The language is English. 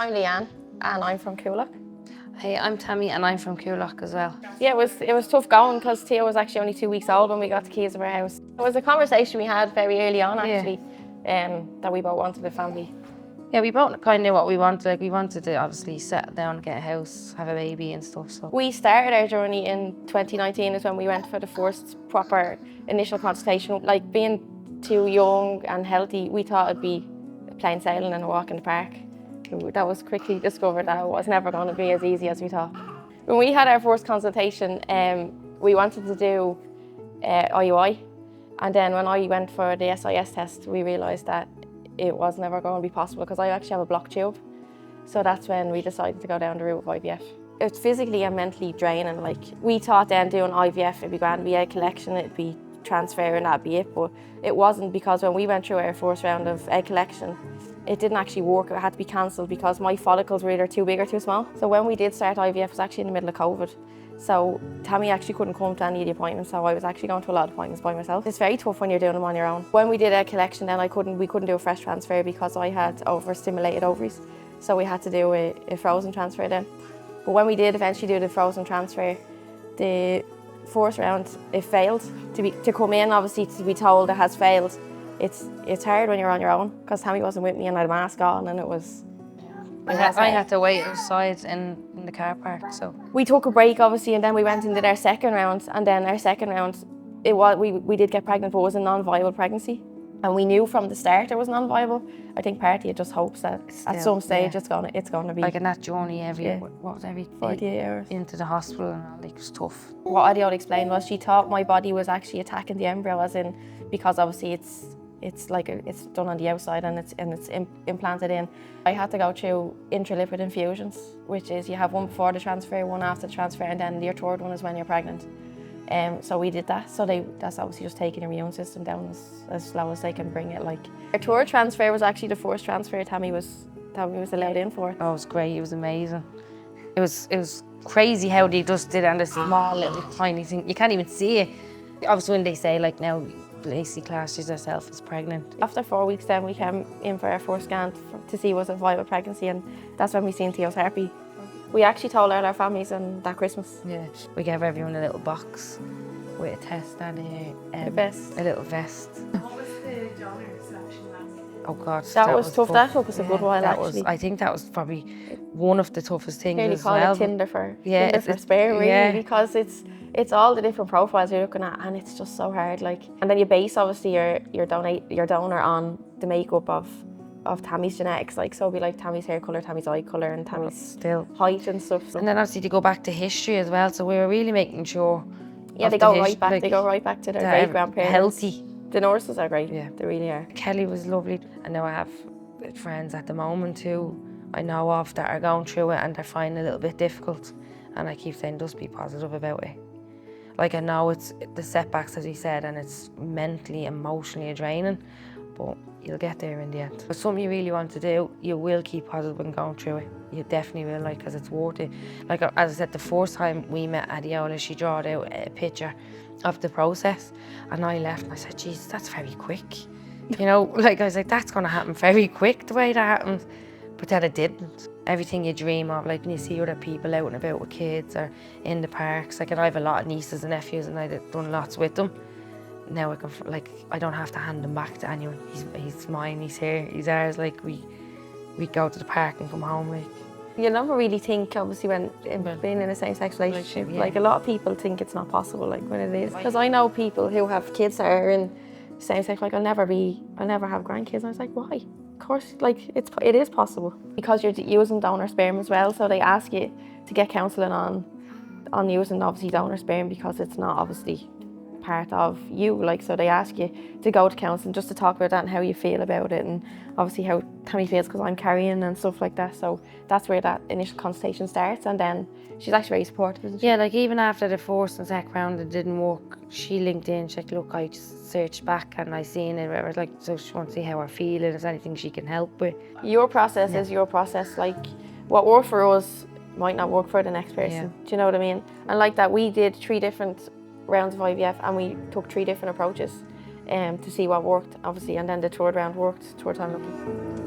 I'm Leanne and I'm from Coolock. Hey, I'm Tammy and I'm from Coolock as well. Yeah, it was tough going because Theo was actually only 2 weeks old when we got the keys of our house. It was a conversation we had very early on actually, that we both wanted a family. Yeah, we both kind of knew what we wanted. Like we wanted to obviously settle down, get a house, have a baby and stuff. So we started our journey in 2019 is when we went for the first proper initial consultation. Like being too young and healthy, we thought it'd be plain sailing and a walk in the park. That was quickly discovered that it was never going to be as easy as we thought. When we had our first consultation, we wanted to do IUI, and then when I went for the SIS test, we realised that it was never going to be possible because I actually have a blocked tube. So that's when we decided to go down the route of IVF. It's physically and mentally draining. Like we thought then doing IVF, it'd be grand, it'd be egg collection, it'd be transfer and that'd be it, but it wasn't, because when we went through our first round of egg collection, it didn't actually work. It had to be cancelled because my follicles were either too big or too small. So when we did start IVF, it was actually in the middle of COVID. So Tammy actually couldn't come to any of the appointments, so I was actually going to a lot of appointments by myself. It's very tough when you're doing them on your own. When we did egg collection, then we couldn't do a fresh transfer because I had overstimulated ovaries. So we had to do a frozen transfer then. But when we did eventually do the frozen transfer, the first round, it failed. To come in, obviously, to be told it has failed, it's hard when you're on your own, because Tammy wasn't with me and I had a mask on and it was... I had to wait outside in the car park, so... We took a break, obviously, and then we went and did our second round, and then our second round, we did get pregnant, but it was a non-viable pregnancy. And we knew from the start it was non-viable. I think partly it just hopes that at some stage it's gonna be... Like in that journey every 48 hours. Into the hospital and all, like, it was tough. What Adio explained was she thought my body was actually attacking the embryo, as in, because obviously it's done on the outside and it's implanted in. I had to go through intralipid infusions, which is you have one before the transfer, one after the transfer, and then your third one is when you're pregnant. So we did that. So that's obviously just taking your immune system down as slow as they can bring it. Like our third transfer was actually the first transfer Tammy was allowed in for. Oh, it was great. It was amazing. It was crazy how they just did it on a small little tiny thing. You can't even see it. Obviously, when they say like now, Lacey classes herself as pregnant. After 4 weeks, then we came in for our first scan to see was it a viable pregnancy, and that's when we seen Theo's heartbeat. We actually told all our families on that Christmas. Yeah, we gave everyone a little box with a test and a vest. A little vest. What was the donor selection like? Oh God, that was tough. That took us a good while actually. I think that was probably one of the toughest things as well. Call it Tinder for sperm, really, because it's all the different profiles you're looking at, and it's just so hard. Like, and then you base obviously your donor on the makeup of Tammy's genetics, like, so it'll be like Tammy's hair colour, Tammy's eye colour, and Tammy's height and stuff. So. And then obviously to go back to history as well, so we were really making sure. Yeah, they go right back. Like, they go right back to their great grandparents. Healthy. The nurses are great. Yeah, they really are. Kelly was lovely. I know I have friends at the moment who I know of that are going through it and they're finding it a little bit difficult, and I keep saying just be positive about it. Like, I know it's the setbacks, as we said, and it's mentally, emotionally draining, but you'll get there in the end. If it's something you really want to do, you will keep positive when going through it. You definitely will, like, because it's worth it. Like, as I said, the first time we met Adiola, she drew out a picture of the process, and I left and I said, Jesus, that's very quick. You know, like, I was like, that's going to happen very quick the way that happened. But then it didn't. Everything you dream of, like when you see other people out and about with kids or in the parks, like, and I have a lot of nieces and nephews and I've done lots with them. Now I can, like, I don't have to hand them back to anyone. He's mine, he's here, he's ours. Like, we go to the park and come home, like. You never really think, obviously, when being in a same-sex relationship, like, a lot of people think it's not possible, like, when it is. Because I know people who have kids that are in same-sex, like, I'll never have grandkids. And I was like, why? Of course, like, it is possible. Because you're using donor sperm as well, so they ask you to get counselling on using, obviously, donor sperm, because it's not, obviously, part of you, like, so they ask you to go to counselling just to talk about that and how you feel about it, and obviously how Tammy feels because I'm carrying and stuff like that. So that's where that initial consultation starts, and then she's actually very supportive, isn't she? Yeah, like, even after the first and second round it didn't work, she linked in, she's like, look, I just searched back and I seen it, whatever, like, so she wants to see how we're feeling, if there's anything she can help with. Your process is your process. Like, what worked for us might not work for the next person. Do you know what I mean? And like that, we did 3 different rounds of IVF and we took 3 different approaches to see what worked, obviously, and then the third round worked, third time lucky.